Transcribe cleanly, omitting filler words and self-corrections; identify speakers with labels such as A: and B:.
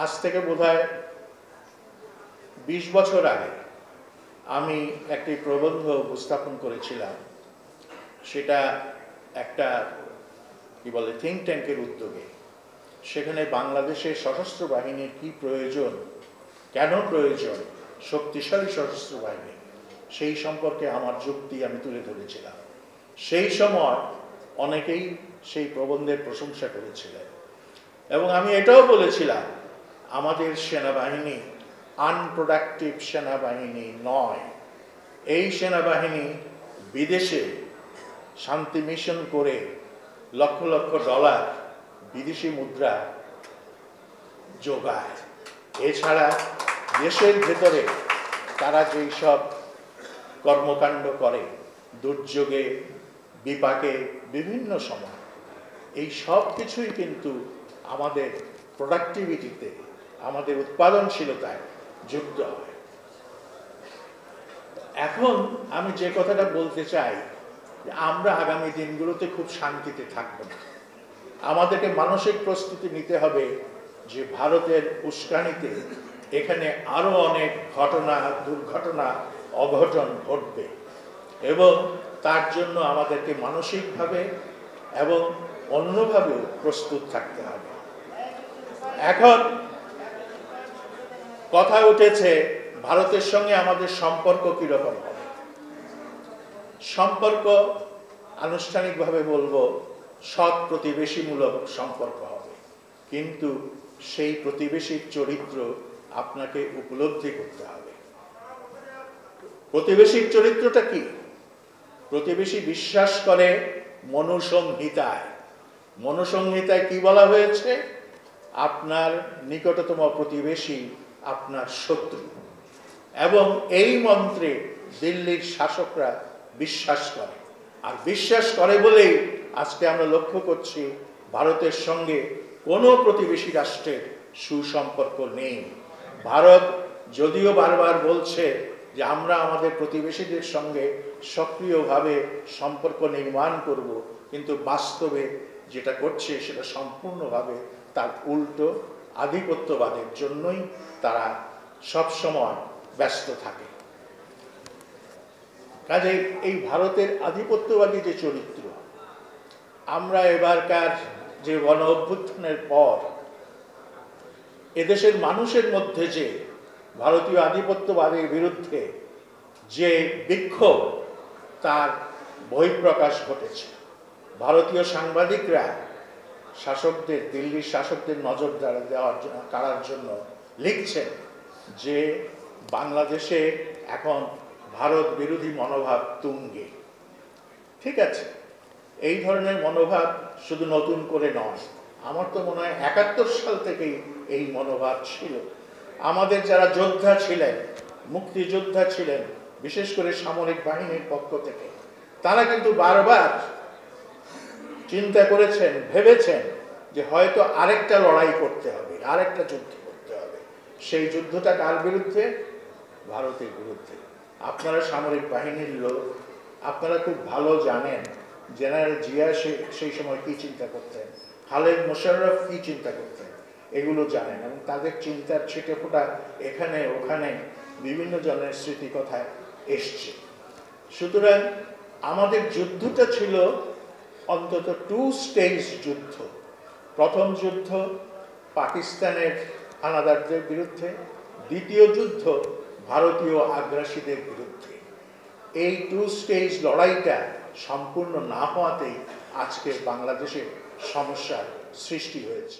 A: আজ থেকে বোধহয় 20 বছর আগে আমি একটি প্রবন্ধ উপস্থাপন করেছিলাম। সেটা একটা কি বলে থিঙ্ক ট্যাঙ্কের উদ্যোগে। সেখানে বাংলাদেশের সশস্ত্র বাহিনীর কি প্রয়োজন, কেন প্রয়োজন শক্তিশালী সশস্ত্র বাহিনী, সেই সম্পর্কে আমার যুক্তি আমি তুলে ধরেছিলাম। সেই সময় অনেকেই সেই প্রবন্ধের প্রশংসা করেছিলেন এবং আমি এটাও বলেছিলাম আমাদের সেনাবাহিনী আনপ্রোডাক্টিভ সেনাবাহিনী নয়। এই সেনাবাহিনী বিদেশে শান্তি মিশন করে লক্ষ লক্ষ ডলার বিদেশি মুদ্রা যোগায়। এছাড়া দেশের ভেতরে তারা যেই সব কর্মকাণ্ড করে দুর্যোগে বিপাকে বিভিন্ন সময়, এই সব কিছুই কিন্তু আমাদের প্রোডাক্টিভিটিতে, আমাদের উৎপাদনশীলতায় যুক্ত হয়। এখন আমি যে কথাটা বলতে চাই, আমরা আগামী দিনগুলোতে খুব শান্তিতে থাকবো না। আমাদেরকে মানসিক প্রস্তুতি নিতে হবে যে ভারতের উস্কানিতে এখানে আরো অনেক ঘটনা, দুর্ঘটনা, অঘটন ঘটবে এবং তার জন্য আমাদেরকে মানসিকভাবে এবং অন্যভাবেও প্রস্তুত থাকতে হবে। এখন কথা উঠেছে ভারতের সঙ্গে আমাদের সম্পর্ক কিরকম হবে। সম্পর্ক আনুষ্ঠানিকভাবে বলবো সৎ প্রতিবেশীমূলক সম্পর্ক হবে, কিন্তু সেই প্রতিবেশীর চরিত্র আপনাকে উপলব্ধি করতে হবে। প্রতিবেশীর চরিত্রটা কি? প্রতিবেশী বিশ্বাস করে মনুসংহিতায়। মনুসংহিতায় কি বলা হয়েছে? আপনার নিকটতম প্রতিবেশী আপনার শত্রু, এবং এই মন্ত্রে দিল্লির শাসকরা বিশ্বাস করে। আর বিশ্বাস করে বলেই আজকে আমরা লক্ষ্য করছি ভারতের সঙ্গে কোনো প্রতিবেশী রাষ্ট্রের সুসম্পর্ক নেই। ভারত যদিও বারবার বলছে যে আমরা আমাদের প্রতিবেশীদের সঙ্গে সক্রিয়ভাবে সম্পর্ক নির্মাণ করব, কিন্তু বাস্তবে যেটা করছে সেটা সম্পূর্ণভাবে তার উল্টো। আধিপত্যবাদের জন্যই তারা সবসময় ব্যস্ত থাকে। কাজেই এই ভারতের আধিপত্যবাদী যে চরিত্র, আমরা এবারকার যে গণ অভ্যুত্থানের পর এদেশের মানুষের মধ্যে যে ভারতীয় আধিপত্যবাদের বিরুদ্ধে যে বিক্ষোভ, তার বহিঃপ্রকাশ ঘটেছে। ভারতীয় সাংবাদিকরা শাসকদের, দিল্লির শাসকদের নজর কাড়ার জন্য লিখছেন যে বাংলাদেশে এখন ভারত বিরোধী মনোভাব তুঙ্গে। ঠিক আছে, এই ধরনের মনোভাব শুধু নতুন করে নয়, আমার তো মনে হয় 71 সাল থেকেই এই মনোভাব ছিল। আমাদের যারা যোদ্ধা ছিলেন, মুক্তিযোদ্ধা ছিলেন, বিশেষ করে সামরিক বাহিনীর পক্ষ থেকে, তারা কিন্তু বারবার চিন্তা করেছেন, ভেবেছেন যে হয়তো আরেকটা লড়াই করতে হবে, আরেকটা যুদ্ধ করতে হবে। সেই যুদ্ধটা কার বিরুদ্ধে? ভারতের বিরুদ্ধে। আপনারা সামরিক বাহিনীর লোক, আপনারা খুব ভালো জানেন জেনারেল জিয়া সেই সময় কি চিন্তা করতেন, খালেদ মোশাররফ কি চিন্তা করতেন, এগুলো জানেন, এবং তাদের চিন্তার ছিটেফোঁটা এখানে ওখানে বিভিন্ন জনের স্মৃতি কথায় এসছে। সুতরাং আমাদের যুদ্ধটা ছিল অন্তত 2 স্টেজ যুদ্ধ। প্রথম যুদ্ধ পাকিস্তানের হানাদারদের বিরুদ্ধে, দ্বিতীয় যুদ্ধ ভারতীয় আগ্রাসীদের বিরুদ্ধে। এই 2 স্টেজ লড়াইটা সম্পূর্ণ না হওয়াতেই আজকে বাংলাদেশে সমস্যার সৃষ্টি হয়েছে।